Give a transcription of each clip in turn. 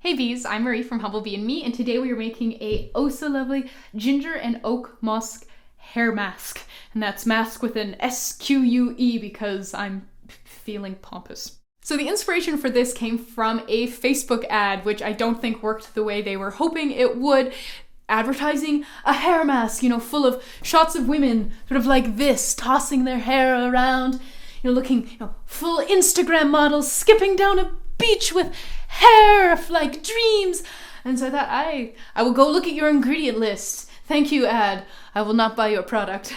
Hey Bees, I'm Marie from Humblebee and Me, and today we are making a oh so lovely ginger and oak musk hair mask. And that's mask with an S-Q-U-E because I'm feeling pompous. So the inspiration for this came from a Facebook ad, which I don't think worked the way they were hoping it would, advertising a hair mask, full of shots of women sort of like this, tossing their hair around, looking, full Instagram models skipping down a beach with hair like dreams. And so I thought, I will go look at your ingredient list. Thank you, ad. I will not buy your product.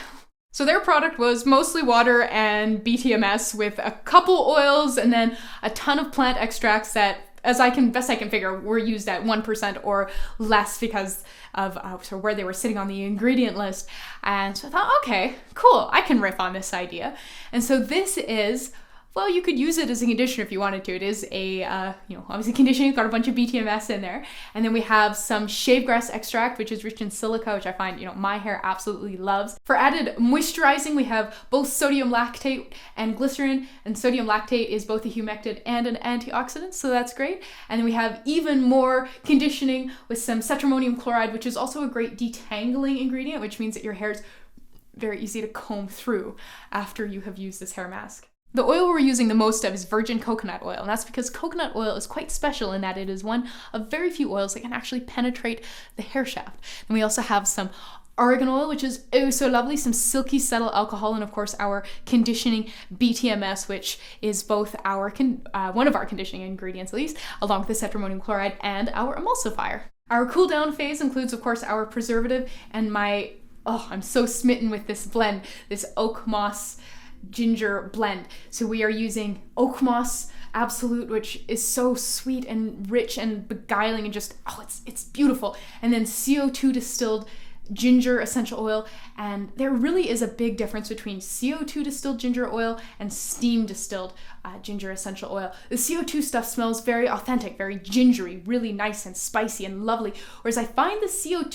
So their product was mostly water and BTMS with a couple oils and then a ton of plant extracts that, as best I can figure, were used at 1% or less because of where they were sitting on the ingredient list. And so I thought, okay, cool, I can riff on this idea. And so this is, well, you could use it as a conditioner if you wanted to. It is a, obviously conditioning, got a bunch of BTMS in there. And then we have some shavegrass extract, which is rich in silica, which I find, my hair absolutely loves. For added moisturizing, we have both sodium lactate and glycerin. And sodium lactate is both a humectant and an antioxidant, so that's great. And then we have even more conditioning with some cetrimonium chloride, which is also a great detangling ingredient, which means that your hair is very easy to comb through after you have used this hair mask. The oil we're using the most of is virgin coconut oil, and that's because coconut oil is quite special in that it is one of very few oils that can actually penetrate the hair shaft. And we also have some argan oil, which is oh so lovely, some silky cetyl alcohol, and of course our conditioning BTMS, which is both our one of our conditioning ingredients at least, along with the cetrimonium chloride and our emulsifier. Our cool down phase includes of course our preservative and I'm so smitten with this blend, this oak moss ginger blend. So we are using oak moss absolute, which is so sweet and rich and beguiling and just, it's beautiful. And then CO2 distilled ginger essential oil. And there really is a big difference between CO2 distilled ginger oil and steam distilled ginger essential oil. The CO2 stuff smells very authentic, very gingery, really nice and spicy and lovely. Whereas I find the steam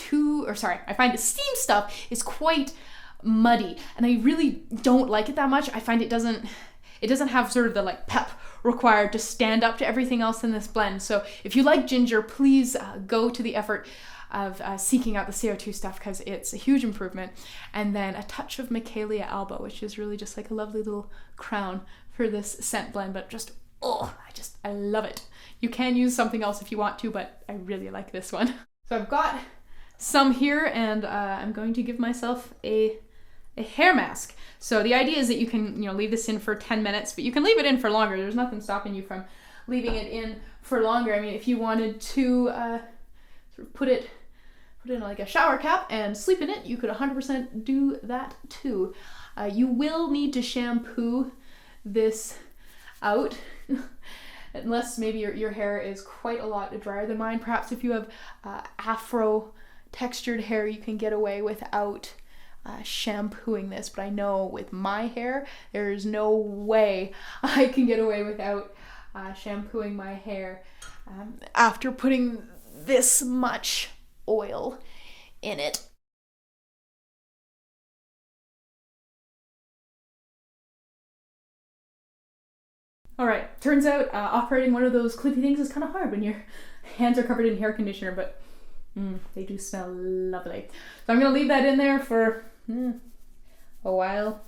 stuff is quite muddy, and I really don't like it that much. I find it doesn't have sort of the pep required to stand up to everything else in this blend. So if you like ginger, please go to the effort of seeking out the CO2 stuff because it's a huge improvement. And then a touch of michelia alba, which is really just like a lovely little crown for this scent blend, but just, I love it. You can use something else if you want to, but I really like this one. So I've got some here, and I'm going to give myself a hair mask. So the idea is that you can, leave this in for 10 minutes, but you can leave it in for longer. There's nothing stopping you from leaving it in for longer. I mean, if you wanted to sort of put it in like a shower cap and sleep in it, you could 100% do that too. You will need to shampoo this out unless maybe your hair is quite a lot drier than mine. Perhaps if you have afro textured hair, you can get away without shampooing this, but I know with my hair there's no way I can get away without shampooing my hair after putting this much oil in it. Alright, turns out operating one of those clippy things is kind of hard when your hands are covered in hair conditioner, but they do smell lovely. So I'm going to leave that in there for a while,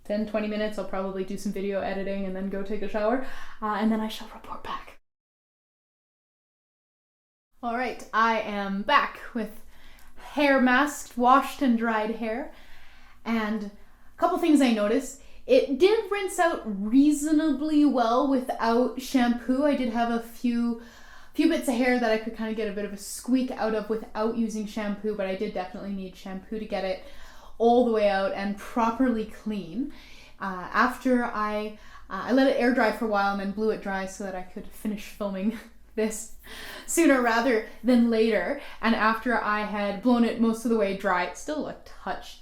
10-20 minutes. I'll probably do some video editing and then go take a shower, and then I shall report back. All right, I am back with hair masked, washed and dried hair, and a couple things I noticed. It did rinse out reasonably well without shampoo. I did have a few bits of hair that I could kind of get a bit of a squeak out of without using shampoo, but I did definitely need shampoo to get it all the way out and properly clean. After I let it air dry for a while and then blew it dry so that I could finish filming this sooner rather than later. And after I had blown it most of the way dry, it's still a touch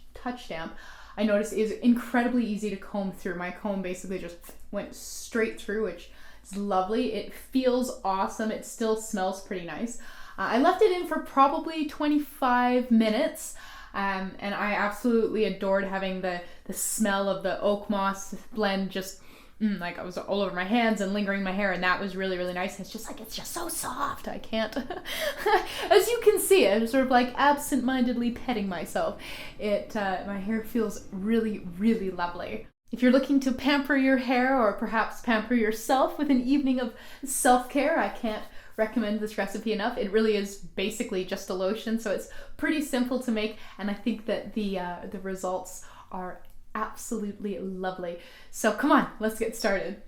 damp, I noticed it is incredibly easy to comb through. My comb basically just went straight through, which is lovely. It feels awesome. It still smells pretty nice. I left it in for probably 25 minutes, and I absolutely adored having the smell of the oak moss blend just like I was all over my hands and lingering my hair, and that was really, really nice. It's just so soft. I can't, as you can see, I'm sort of like absent-mindedly petting myself. My hair feels really, really lovely. If you're looking to pamper your hair or perhaps pamper yourself with an evening of self-care, I can't recommend this recipe enough. It really is basically just a lotion, so it's pretty simple to make, and I think that the results are absolutely lovely. So come on, let's get started.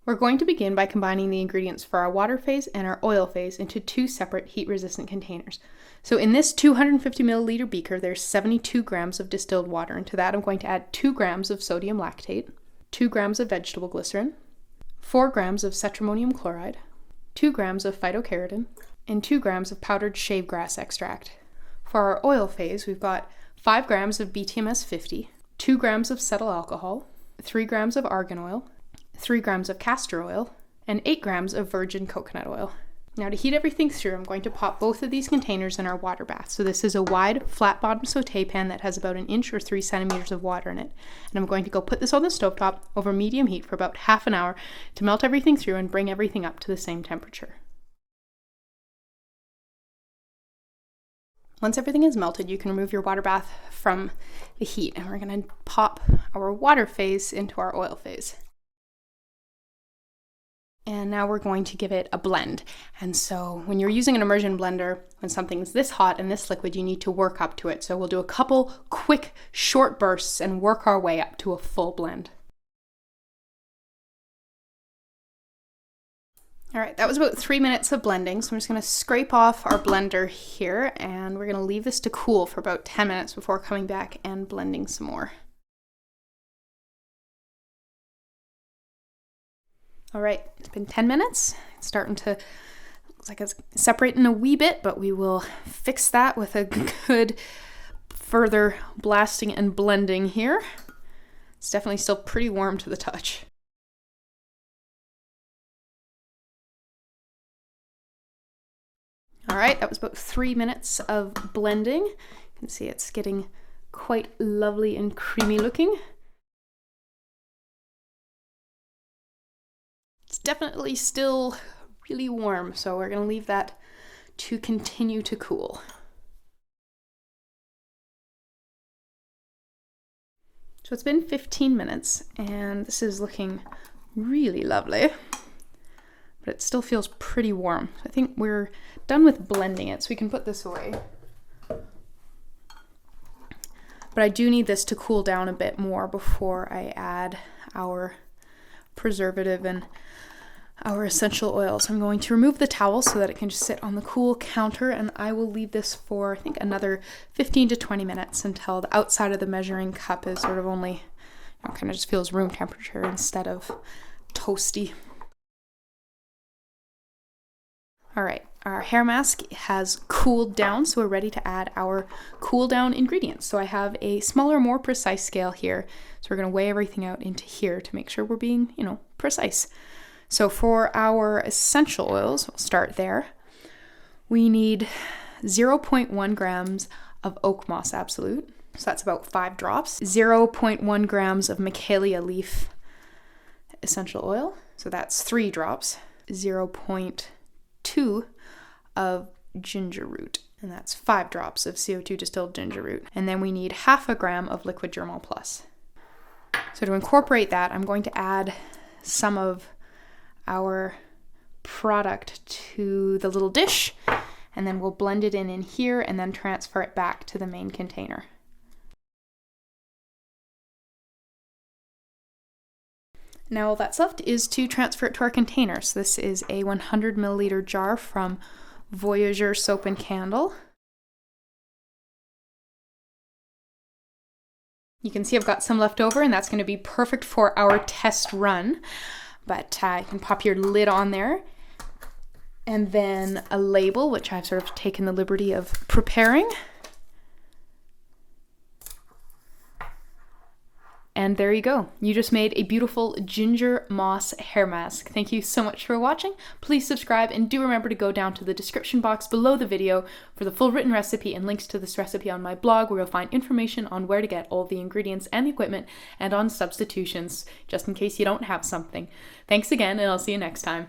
We're going to begin by combining the ingredients for our water phase and our oil phase into two separate heat-resistant containers. So in this 250 milliliter beaker, there's 72 grams of distilled water, and to that I'm going to add 2 grams of sodium lactate, 2 grams of vegetable glycerin, 4 grams of cetrimonium chloride, 2 grams of phytokeratin, and 2 grams of powdered shavegrass extract. For our oil phase, we've got 5 grams of BTMS 50, 2 grams of cetyl alcohol, 3 grams of argan oil, 3 grams of castor oil, and 8 grams of virgin coconut oil. Now to heat everything through, I'm going to pop both of these containers in our water bath. So this is a wide, flat-bottom saute pan that has about 1 inch or 3 centimeters of water in it. And I'm going to go put this on the stovetop over medium heat for about half an hour to melt everything through and bring everything up to the same temperature. Once everything is melted, you can remove your water bath from the heat, and we're going to pop our water phase into our oil phase. And now we're going to give it a blend. And so when you're using an immersion blender, when something's this hot and this liquid, you need to work up to it. So we'll do a couple quick, short bursts and work our way up to a full blend. All right, that was about 3 minutes of blending. So I'm just gonna scrape off our blender here, and we're gonna leave this to cool for about 10 minutes before coming back and blending some more. All right, it's been 10 minutes. It's starting to, looks like it's separating a wee bit, but we will fix that with a good further blasting and blending here. It's definitely still pretty warm to the touch. All right, that was about 3 minutes of blending. You can see it's getting quite lovely and creamy looking. It's definitely still really warm, so we're gonna leave that to continue to cool. So it's been 15 minutes, and this is looking really lovely, but it still feels pretty warm. I think we're done with blending it, so we can put this away. But I do need this to cool down a bit more before I add our preservative and our essential oils. I'm going to remove the towel so that it can just sit on the cool counter, and I will leave this for, I think, another 15 to 20 minutes until the outside of the measuring cup is sort of only, kind of just feels room temperature instead of toasty. All right, our hair mask has cooled down, so we're ready to add our cool down ingredients. So I have a smaller, more precise scale here. So we're gonna weigh everything out into here to make sure we're being, precise. So for our essential oils, we'll start there. We need 0.1 grams of oak moss absolute. So that's about 5 drops. 0.1 grams of michelia leaf essential oil. So that's 3 drops. 0.2 of ginger root, and that's 5 drops of CO2 distilled ginger root. And then we need half a gram of liquid germall plus. So to incorporate that, I'm going to add some of our product to the little dish, and then we'll blend it in here and then transfer it back to the main container. Now all that's left is to transfer it to our container. So this is a 100 milliliter jar from Voyager Soap and Candle. You can see I've got some left over, and that's going to be perfect for our test run. But you can pop your lid on there, and then a label, which I've sort of taken the liberty of preparing. And there you go. You just made a beautiful ginger moss hair mask. Thank you so much for watching. Please subscribe and do remember to go down to the description box below the video for the full written recipe and links to this recipe on my blog, where you'll find information on where to get all the ingredients and the equipment and on substitutions, just in case you don't have something. Thanks again, and I'll see you next time.